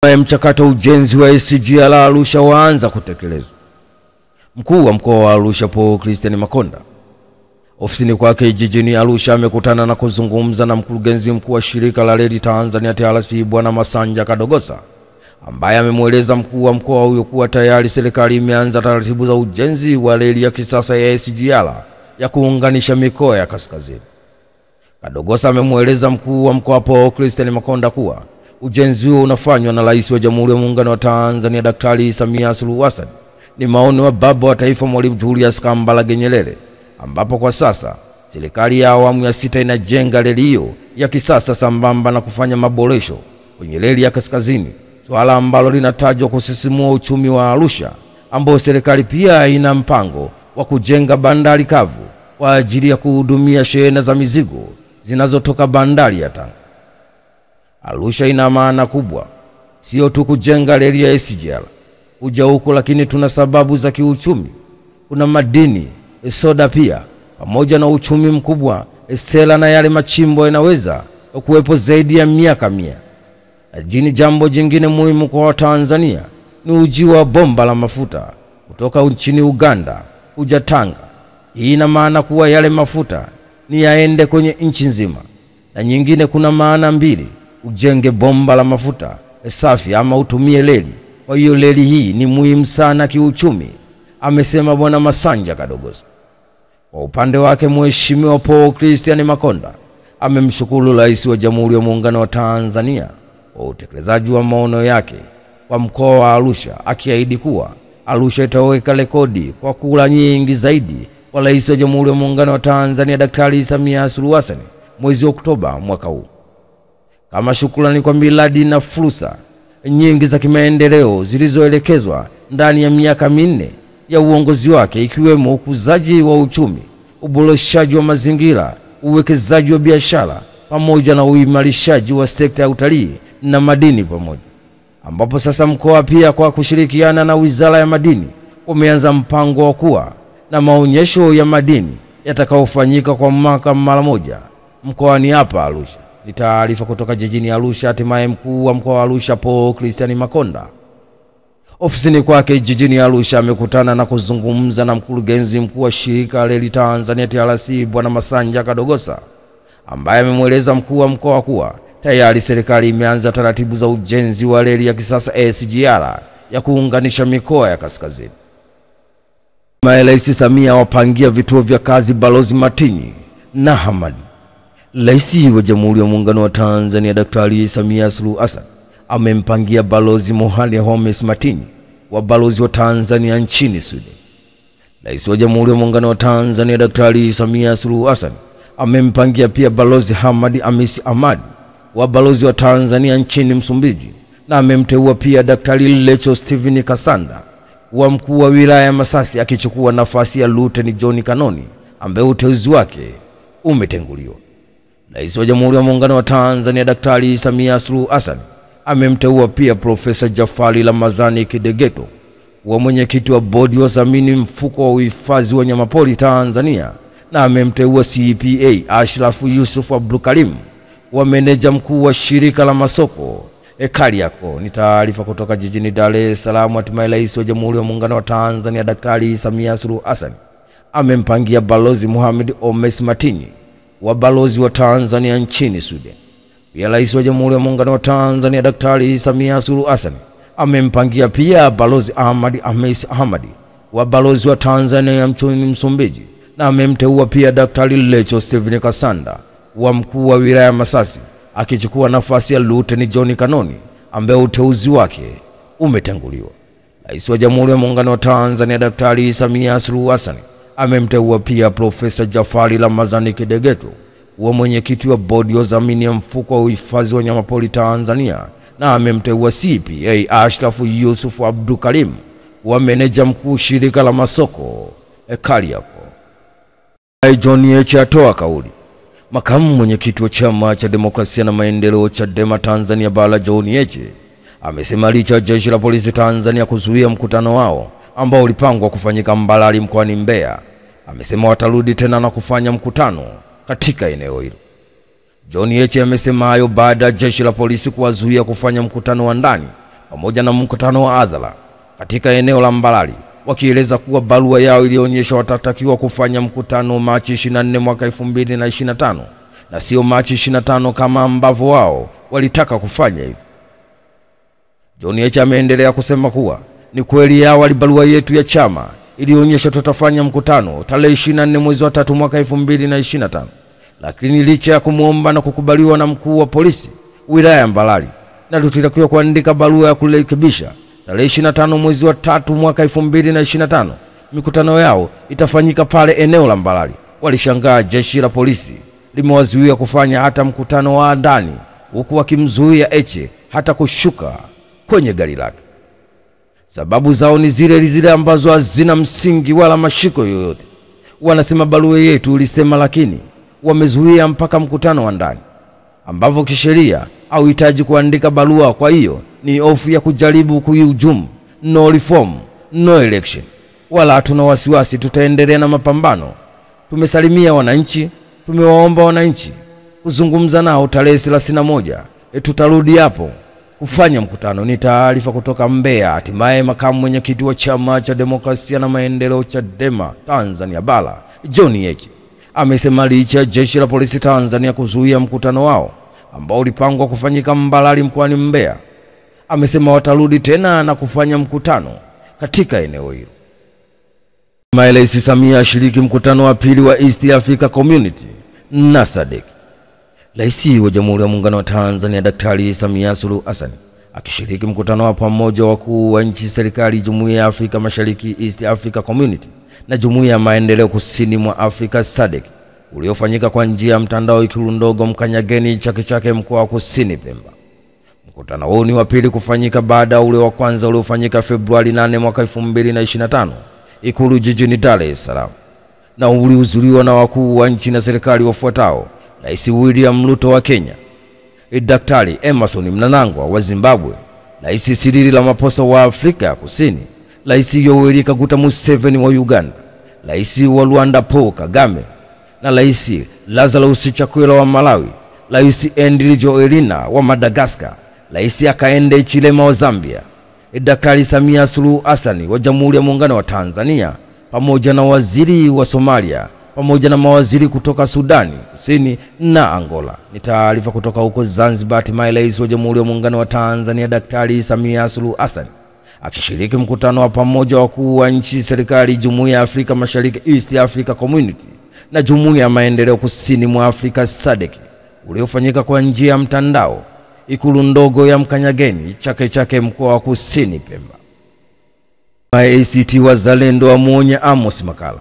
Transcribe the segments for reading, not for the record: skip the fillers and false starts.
Mchakato ujenzi wa SGR Arusha waanza kutekelezwa. Mkuu wa mkoa wa Arusha Paul Christian Makonda ofisini kwake jijini Arusha amekutana na kuzungumza na mkurugenzi mkuu wa shirika la reli Tanzania TRC Bwana Masanja Kadogosa, ambaye amemweleza mkuu wa mkoa huyo kuwa tayari serikali imeanza taratibu za ujenzi wa reli ya kisasa ya SGR ya kuunganisha mikoa ya kaskazini. Kadogosa amemweleza mkuu wa mkoa Paul Christian Makonda kuwa ujenzi huo unafanywa na Rais wa Jamhuri ya Muungano wa Tanzania Daktari Samia Suluhu Hassan ni maono wa baba wa taifa Mwalimu Julius Kambarage Nyerere, ambapo kwa sasa serikali ya awamu ya 6 inajenga reli hiyo ya kisasa sambamba na kufanya maboresho kwenye reli ya kaskazini, swala ambalo linatajwa kusisimua uchumi wa Arusha, ambao serikali pia ina mpango wa kujenga bandari kavu kwa ajili ya kuhudumia shehena za mizigo zinazotoka bandari ya Tanga. Arusha ina maana kubwa, sio tu kujenga reli ya SGR kuja huko, lakini tuna sababu za kiuchumi. Kuna madini, soda pia, pamoja na uchumi mkubwa, sela na yale machimbo yanaweza kuwepo zaidi ya miaka 100. Lakini jambo jingine muhimu kwa Tanzania ni ujio wa bomba la mafuta kutoka nchini Uganda kuja Tanga. Hii ina maana kuwa yale mafuta ni yaende kwenye nchi nzima. Na nyingine kuna maana mbili: ujenge bomba la mafuta safi ama utumie reli. Kwa hiyo reli hii ni muhimu sana kiuchumi, amesema Bwana Masanja Kadogosa. Kwa upande wake Mheshimiwa Paul Christian Makonda amemshukuru Rais wa Jamhuri ya Muungano wa Tanzania kwa utekelezaji wa maono yake kwa mkoa wa Arusha, akiahidi kuwa Arusha itaweka rekodi kwa kura nyingi zaidi kwa Rais wa Jamhuri ya Muungano wa Tanzania Daktari Samia Suluhu Hassan mwezi Oktoba mwaka huu, kama shukrani kwa miradi na fursa nyingi za kimaendeleo zilizoelekezwa ndani ya miaka 4 ya uongozi wake, ikiwemo ukuzaji wa uchumi, uboreshaji wa mazingira, uwekezaji wa biashara, pamoja na uimarishaji wa sekta ya utalii na madini pamoja, ambapo sasa mkoa pia kwa kushirikiana na Wizara ya Madini umeanza mpango wa kuwa na maonyesho ya madini yatakayofanyika kwa mwaka mara moja mkoani hapa Arusha. Ni taarifa kutoka jijini Arusha. Hatimaye mkuu wa mkoa wa Arusha Paul Christian Makonda ofisini kwake jijini Arusha amekutana na kuzungumza na mkurugenzi mkuu wa shirika la reli Tanzania TRC Bwana Masanja Kadogosa, ambaye amemweleza mkuu wa mkoa kuwa tayari serikali imeanza taratibu za ujenzi wa reli ya kisasa SGR ya kuunganisha mikoa ya kaskazini. Rais Samia wapangia vituo vya kazi Balozi Matinyi na Hamadi. Rais wa Jamhuri ya Muungano wa Tanzania Daktari Samia Suluhu Hassan amempangia Balozi Mohale Homes Matinyi wa balozi wa Tanzania nchini Sweden. Rais wa Jamhuri ya Muungano wa Tanzania Daktari Samia Suluhu Hassan amempangia pia Balozi Hamadi Amisi Ahmad wa balozi wa Tanzania nchini Msumbiji, na amemteua pia Daktari Lecho Steven Kasanda wa mkuu wa wilaya ya Masasi, akichukua nafasi ya Luteni John Kanoni ambaye uteuzi wake umetenguliwa. Rais wa Jamhuri ya Muungano wa Tanzania Daktari Samia Suluhu Hassan amemteua pia Profesa Jafari Ramadhani Kidegeto wa mwenyekiti wa bodi wa zamini mfuko wa uhifadhi wa wanyamapori Tanzania, na amemteua CPA Ashraf Yusuf Abdul Karim wa meneja mkuu wa shirika la masoko Kariako. Ni taarifa kutoka jijini Dar es Salaam. Hatimaye Rais wa Jamhuri ya Muungano wa Tanzania Daktari Samia Suluhu Hassan amempangia Balozi Mohamed Omes Matinyi wa balozi wa Tanzania nchini Sweden. Pia Rais wa Jamhuri ya Muungano wa Tanzania Daktari Samia Suluhu Hassan amempangia pia Balozi Ahmad Amis Ahmadi wa balozi wa Tanzania nchini Msumbiji, na amemteua pia Daktari Lecho Steven Kasanda wa mkuu wa wilaya ya Masasi, akichukua nafasi ya Luteni John Kanoni ambaye uteuzi wake umetenguliwa. Rais wa Jamhuri ya Muungano wa Tanzania Daktari Samia Suluhu Hassan amemteua pia Profesa Jafari Ramadhani Kidegeto wa mwenyekiti wa bodi ya zamini ya mfuko wa uhifadhi wa wanyamapori Tanzania, na amemteua CPA Ashraf Yusuf Abdul Karim wa meneja mkuu shirika la masoko Kariako. John Heche atoa kauli. Makamu mwenyekiti wa Chama cha Demokrasia na Maendeleo Chadema Tanzania Bara John Heche amesema licha jeshi la polisi Tanzania kuzuia mkutano wao ambao ulipangwa kufanyika Mbalali mkoani Mbeya, amesema watarudi tena na kufanya mkutano katika eneo hilo. John Heche amesema hayo baada ya jeshi la polisi kuwazuia kufanya mkutano wa ndani pamoja na mkutano wa hadhara katika eneo la Mbalali, wakieleza kuwa barua yao ilionyesha watatakiwa kufanya mkutano Machi 24 mwaka 2025 na sio Machi 25 kama ambavyo wao walitaka kufanya hivyo. John Heche ameendelea kusema kuwa ni kweli awali barua yetu ya chama ilionyesha tutafanya mkutano tarehe 24 mwezi wa 3 mwaka 2025, lakini licha ya kumuomba na kukubaliwa na mkuu wa polisi wilaya ya Mbalali na tutatakiwa kuandika barua ya kurekebisha tarehe 25 mwezi wa 3 mwaka 2025 mikutano yao itafanyika pale eneo la Mbalali, walishangaa jeshi la polisi limewazuia kufanya hata mkutano wa ndani, huku wakimzuia Heche hata kushuka kwenye gari lake. Sababu zao ni zile ambazo hazina msingi wala mashiko yoyote. Wanasema barua yetu ilisema, lakini wamezuia mpaka mkutano wa ndani, ambavyo kisheria au hitaji kuandika barua. Kwa hiyo ni hofu ya kujaribu kuihujumu. No reform, no election. Wala hatuna wasiwasi, tutaendelea na mapambano. Tumesalimia wananchi, tumewaomba wananchi kuzungumza nao tarehe 31. Tutarudi hapo kufanya mkutano. Ni taarifa kutoka Mbeya. Hatimaye makamu mwenyekiti wa Chama cha Demokrasia na Maendeleo Chadema Tanzania Bara, John Heche, amesema licha ya jeshi la polisi Tanzania kuzuia mkutano wao ambao ulipangwa kufanyika Mbalali mkoani Mbeya, amesema watarudi tena na kufanya mkutano katika eneo hilo. Rais Samia ashiriki mkutano wa pili wa East Africa Community na SADC. Rais wa Jamhuri ya Muungano wa Tanzania Daktari Samia Suluhu Hassan akishiriki mkutano wa pamoja wakuu wa nchi, serikali, Jumuiya ya Afrika Mashariki East Africa Community na Jumuiya ya Maendeleo Kusini mwa Afrika SADC uliofanyika kwa njia ya mtandao Ikulu ndogo Mkanyageni, Chake Chake, mkoa wa Kusini Pemba. Mkutano huu ni wa pili kufanyika baada ya ule wa kwanza uliofanyika Februari 8 mwaka 2025 Ikulu jijini Dar es Salaam, na ulihudhuriwa na wakuu wa nchi na serikali wafuatao: Rais William Ruto wa Kenya, Daktari Emmerson Mnangagwa wa Zimbabwe, Rais Cyril Ramaphosa wa Afrika Kusini, Rais Yoweri Kaguta Museveni wa Uganda, Rais wa Rwanda Paul Kagame na Rais Lazarus Chakwera wa Malawi, Rais Andry Rajoelina wa Madagascar, Rais Hakainde Hichilema wa Zambia, Daktari Samia Suluhu Hassan wa Jamhuri ya Muungano wa Tanzania, pamoja na waziri wa Somalia, pamoja na mawaziri kutoka Sudani Kusini na Angola. Ni taarifa kutoka huko Zanzibar. Hatimaye Rais wa Jamhuri ya Muungano wa Tanzania Daktari Samia Suluhu Hassan akishiriki mkutano wa pamoja wakuu wa nchi, serikali, Jumuiya ya Afrika Mashariki East Africa Community na Jumuiya ya Maendeleo Kusini mwa Afrika SADC uliofanyika kwa njia ya mtandao Ikulu ndogo ya Mkanyageni, Chake Chake, mkoa wa Kusini Pemba. ACT Wazalendo amuonya Amos Makalla.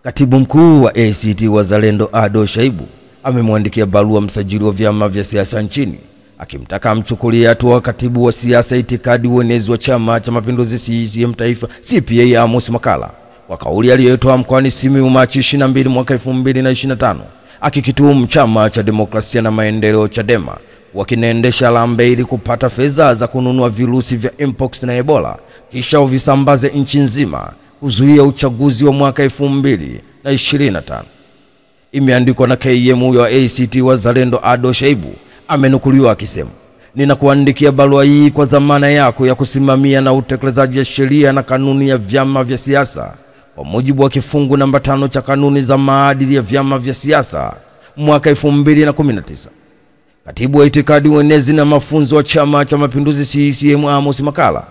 Katibu mkuu wa ACT Wazalendo Ado Shaibu amemwandikia barua msajili wa vyama vya siasa nchini akimtaka amchukulie hatua katibu wa siasa, itikadi, uenezi wa Chama cha Mapinduzi CCM Taifa CPA Amos Makalla kwa kauli aliyotoa mkoani Simiyu Machi 22 mwaka 2025 akikituhumu Chama cha Demokrasia na Maendeleo Chadema wakinaendesha lambe ili kupata fedha za kununua virusi vya Mpox na Ebola kisha uvisambaze nchi nzima kuzuia uchaguzi wa mwaka 2025. Imeandikwa na KM wa ACT Wazalendo Ado Shaibu. Amenukuliwa akisema, "Ninakuandikia barua hii kwa dhamana yako ya kusimamia na utekelezaji wa sheria na kanuni ya vyama vya siasa kwa mujibu wa kifungu namba 5 cha kanuni za maadili ya vyama vya siasa mwaka 2019. Katibu wa itikadi, uenezi na mafunzo wa Chama cha Mapinduzi CCM Amos Makalla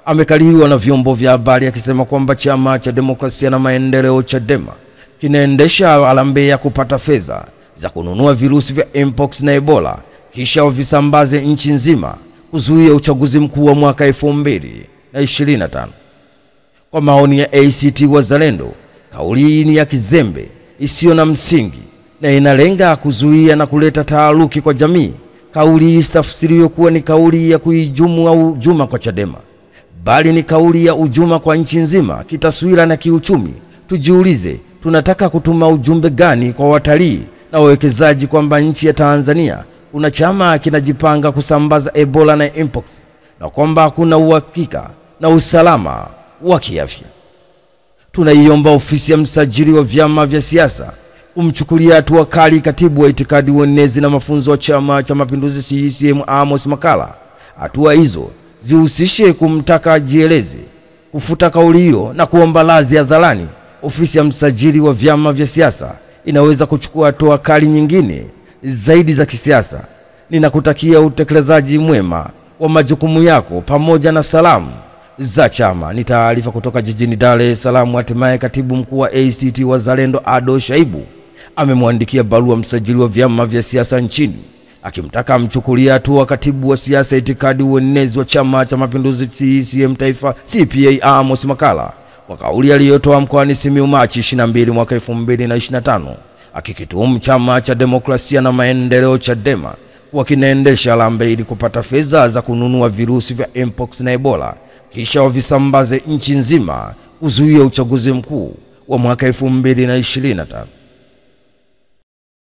amekaririwa na vyombo vya habari akisema kwamba Chama cha Demokrasia na Maendeleo Chadema kinaendesha alambe ya kupata fedha za kununua virusi vya Mpox na Ebola kisha wavisambaze nchi nzima kuzuia uchaguzi mkuu wa mwaka 2025. Kwa maoni ya ACT Wazalendo, kauli hii ni ya kizembe, isiyo na msingi na inalenga kuzuia na kuleta taharuki kwa jamii. Kauli hii istafsiriwe kuwa ni kauli ya kuijumu au ujuma kwa Chadema, bali ni kauli ya ujuma kwa nchi nzima kitaswira na kiuchumi. Tujiulize, tunataka kutuma ujumbe gani kwa watalii na wawekezaji kwamba nchi ya Tanzania kuna chama kinajipanga kusambaza Ebola na Mpox na kwamba hakuna uhakika na usalama wa kiafya? Tunaiomba ofisi ya msajili wa vyama vya siasa kumchukulia hatua kali katibu wa itikadi, uenezi na mafunzo wa Chama cha Mapinduzi CCM Amos Makalla. Hatua hizo zihusishe kumtaka ajieleze, kufuta kauli hiyo na kuomba radhi hadharani, ofisi ya msajili wa vyama vya siasa inaweza kuchukua hatua kali nyingine zaidi za kisiasa. Ninakutakia utekelezaji mwema wa majukumu yako pamoja na salamu za chama. Ni taarifa kutoka jijini Dar es Salaam. Hatimaye katibu mkuu wa ACT Wazalendo Ado Shaibu amemwandikia barua msajili wa vyama vya siasa nchini akimtaka amchukulia hatua katibu wa siasa, itikadi, uenezi wa Chama cha Mapinduzi CCM Taifa CPA Amos Makalla kwa kauli aliyotoa mkoani Simiyu Machi 22 mwaka 2025, akikituhumu Chama cha Demokrasia na Maendeleo Chadema kwa kinaendesha harambee ili kupata fedha za kununua virusi vya Mpox na Ebola kisha wavisambaze nchi nzima kuzuia uchaguzi mkuu wa mwaka 2025.